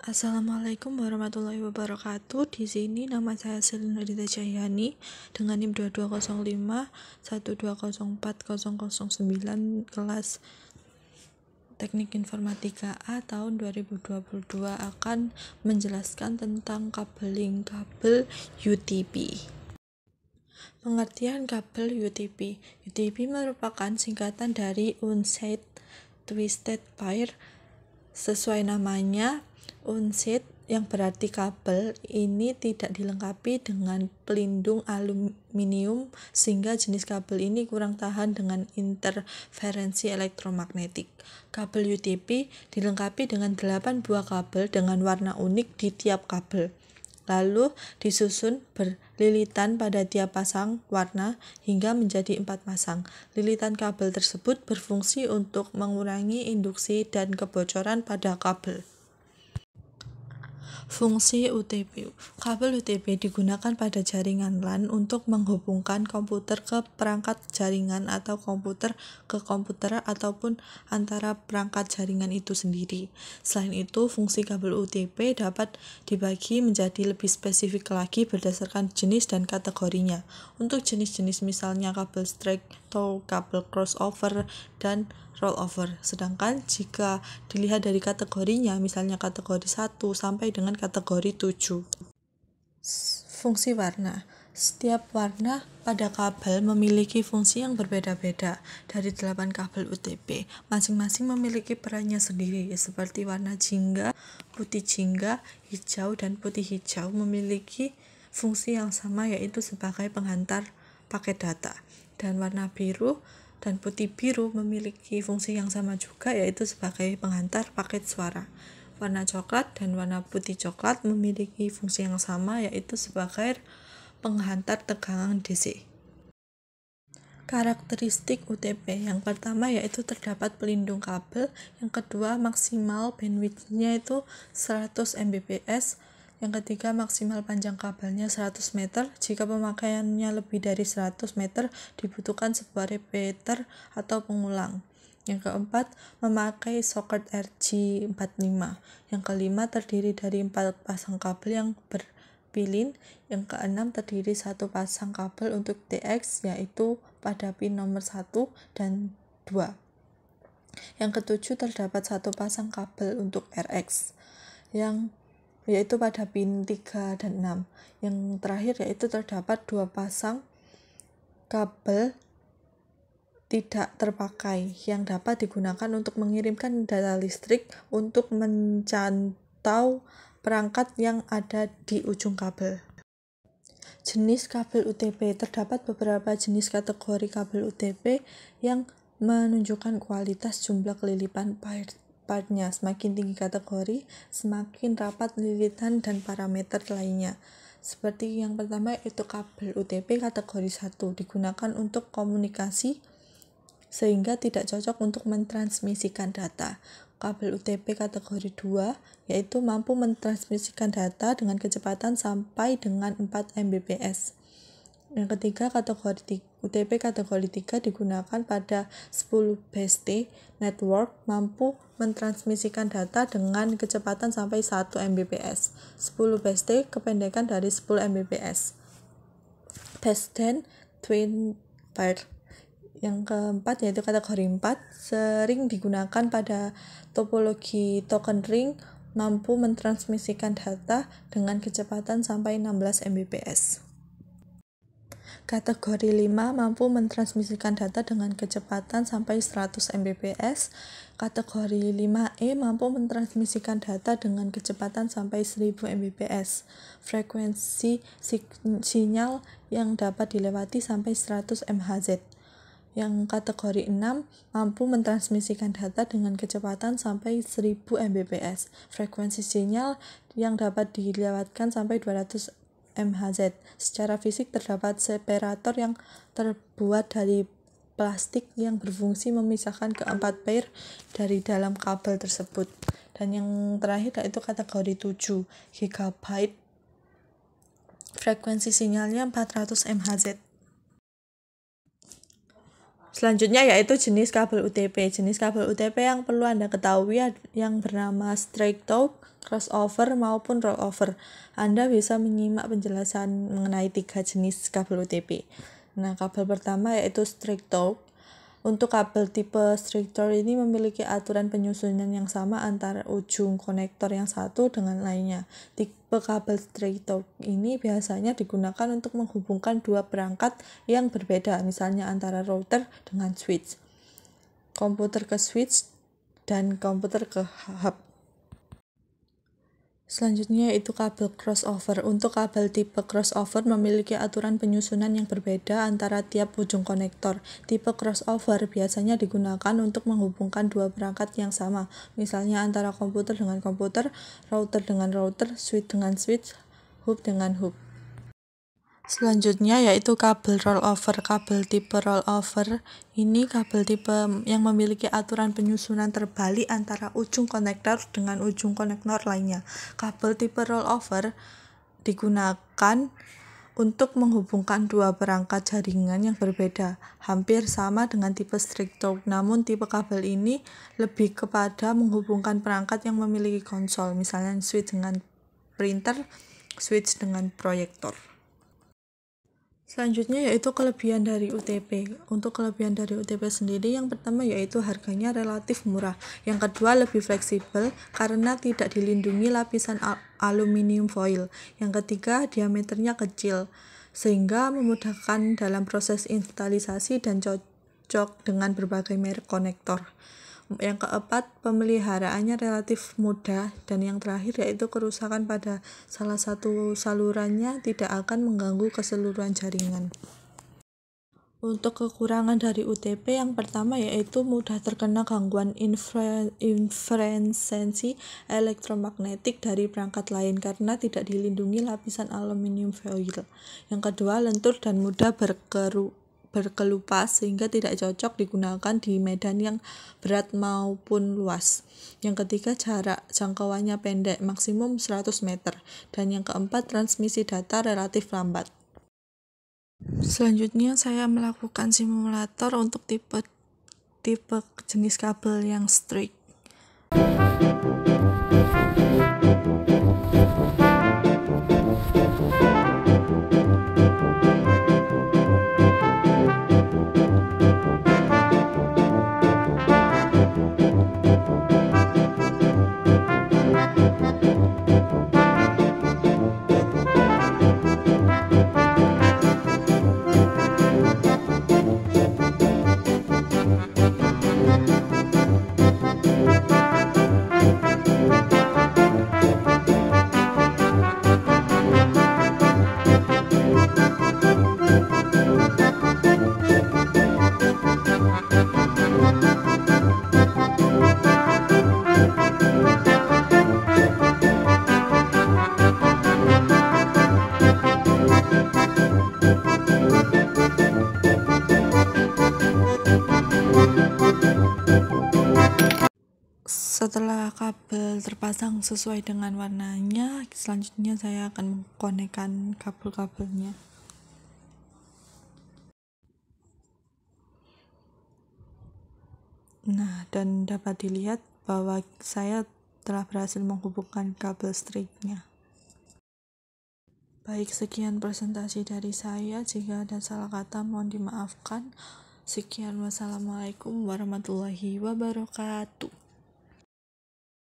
Assalamualaikum warahmatullahi wabarakatuh. Di sini nama saya Selina Rita Cahyani dengan NIM 2205 1204009 kelas Teknik Informatika A tahun 2022 akan menjelaskan tentang kabel UTP. Pengertian kabel UTP. UTP merupakan singkatan dari Unset Twisted Pair. Sesuai namanya, unset yang berarti kabel ini tidak dilengkapi dengan pelindung aluminium sehingga jenis kabel ini kurang tahan dengan interferensi elektromagnetik. Kabel UTP dilengkapi dengan 8 buah kabel dengan warna unik di tiap kabel. Lalu disusun berlilitan pada tiap pasang warna hingga menjadi 4 pasang. Lilitan kabel tersebut berfungsi untuk mengurangi induksi dan kebocoran pada kabel. Fungsi UTP. Kabel UTP digunakan pada jaringan LAN untuk menghubungkan komputer ke perangkat jaringan atau komputer ke komputer ataupun antara perangkat jaringan itu sendiri. Selain itu, fungsi kabel UTP dapat dibagi menjadi lebih spesifik lagi berdasarkan jenis dan kategorinya. Untuk jenis-jenis misalnya kabel straight atau kabel crossover dan rollover. Sedangkan jika dilihat dari kategorinya, misalnya kategori 1 sampai dengan kategori 7. Fungsi warna. Setiap warna pada kabel memiliki fungsi yang berbeda-beda. Dari 8 kabel UTP, masing-masing memiliki perannya sendiri, seperti warna jingga, putih jingga, hijau, dan putih hijau memiliki fungsi yang sama, yaitu sebagai penghantar paket data. Dan warna biru dan putih biru memiliki fungsi yang sama juga, yaitu sebagai penghantar paket suara. Warna coklat dan warna putih coklat memiliki fungsi yang sama, yaitu sebagai penghantar tegangan DC. Karakteristik UTP yang pertama yaitu terdapat pelindung kabel, yang kedua maksimal bandwidth-nya itu 100 Mbps, yang ketiga maksimal panjang kabelnya 100 meter. Jika pemakaiannya lebih dari 100 meter dibutuhkan sebuah repeater atau pengulang. Yang keempat, memakai soket RJ45. Yang kelima, terdiri dari 4 pasang kabel yang berpilin. Yang keenam, terdiri 1 pasang kabel untuk TX, yaitu pada pin nomor 1 dan 2. Yang ketujuh, terdapat 1 pasang kabel untuk RX, yaitu pada pin 3 dan 6. Yang terakhir yaitu terdapat 2 pasang kabel tidak terpakai yang dapat digunakan untuk mengirimkan data listrik untuk mencantau perangkat yang ada di ujung kabel. Jenis kabel UTP. Terdapat beberapa jenis kategori kabel UTP yang menunjukkan kualitas jumlah kelilipan partnya. Semakin tinggi kategori, semakin rapat lilitan dan parameter lainnya. Seperti yang pertama yaitu kabel UTP kategori 1 digunakan untuk komunikasi sehingga tidak cocok untuk mentransmisikan data. Kabel UTP kategori 2 yaitu mampu mentransmisikan data dengan kecepatan sampai dengan 4 Mbps. Yang ketiga, UTP kategori 3 digunakan pada 10 BST network, mampu mentransmisikan data dengan kecepatan sampai 1 Mbps. 10 BST kependekan dari 10 Mbps. Baseband Twin Pair. Yang keempat yaitu kategori 4, sering digunakan pada topologi token ring, mampu mentransmisikan data dengan kecepatan sampai 16 Mbps. Kategori 5 mampu mentransmisikan data dengan kecepatan sampai 100 Mbps. Kategori 5E mampu mentransmisikan data dengan kecepatan sampai 1000 Mbps. Frekuensi sinyal yang dapat dilewati sampai 100 MHz. Yang kategori 6 mampu mentransmisikan data dengan kecepatan sampai 1000 Mbps. Frekuensi sinyal yang dapat dilewatkan sampai 200 MHz. Secara fisik terdapat separator yang terbuat dari plastik yang berfungsi memisahkan keempat pair dari dalam kabel tersebut. Dan yang terakhir yaitu kategori 7 GB. Frekuensi sinyalnya 400 MHz. Selanjutnya yaitu jenis kabel UTP. Jenis kabel UTP yang perlu Anda ketahui yang bernama straight talk, crossover maupun rollover. Anda bisa menyimak penjelasan mengenai 3 jenis kabel UTP. Nah, kabel pertama yaitu straight talk. Untuk kabel tipe straight talk ini memiliki aturan penyusunan yang sama antara ujung konektor yang satu dengan lainnya. Tipe kabel straight talk ini biasanya digunakan untuk menghubungkan dua perangkat yang berbeda, misalnya antara router dengan switch, komputer ke switch, dan komputer ke hub. Selanjutnya yaitu kabel crossover. Untuk kabel tipe crossover memiliki aturan penyusunan yang berbeda antara tiap ujung konektor. Tipe crossover biasanya digunakan untuk menghubungkan dua perangkat yang sama, misalnya antara komputer dengan komputer, router dengan router, switch dengan switch, hub dengan hub. Selanjutnya yaitu kabel rollover. Kabel tipe rollover ini kabel tipe yang memiliki aturan penyusunan terbalik antara ujung konektor dengan ujung konektor lainnya. Kabel tipe rollover digunakan untuk menghubungkan dua perangkat jaringan yang berbeda, hampir sama dengan tipe straight talk. Namun tipe kabel ini lebih kepada menghubungkan perangkat yang memiliki konsol, misalnya switch dengan printer, switch dengan proyektor. Selanjutnya yaitu kelebihan dari UTP. Untuk kelebihan dari UTP sendiri, yang pertama yaitu harganya relatif murah. Yang kedua lebih fleksibel karena tidak dilindungi lapisan aluminium foil. Yang ketiga diameternya kecil sehingga memudahkan dalam proses instalisasi dan cocok dengan berbagai merek konektor. Yang keempat, pemeliharaannya relatif mudah, dan yang terakhir yaitu kerusakan pada salah satu salurannya tidak akan mengganggu keseluruhan jaringan. Untuk kekurangan dari UTP, yang pertama yaitu mudah terkena gangguan interferensi elektromagnetik dari perangkat lain karena tidak dilindungi lapisan aluminium foil. Yang kedua, lentur dan mudah berkelupas sehingga tidak cocok digunakan di medan yang berat maupun luas. Yang ketiga, jarak jangkauannya pendek, maksimum 100 meter. Dan yang keempat, transmisi data relatif lambat. Selanjutnya saya melakukan simulator untuk tipe jenis kabel yang straight. Setelah kabel terpasang sesuai dengan warnanya, selanjutnya saya akan mengkonekkan kabel-kabelnya. Nah, dan dapat dilihat bahwa saya telah berhasil menghubungkan kabel straightnya. Baik, sekian presentasi dari saya. Jika ada salah kata mohon dimaafkan. Sekian, wassalamualaikum warahmatullahi wabarakatuh.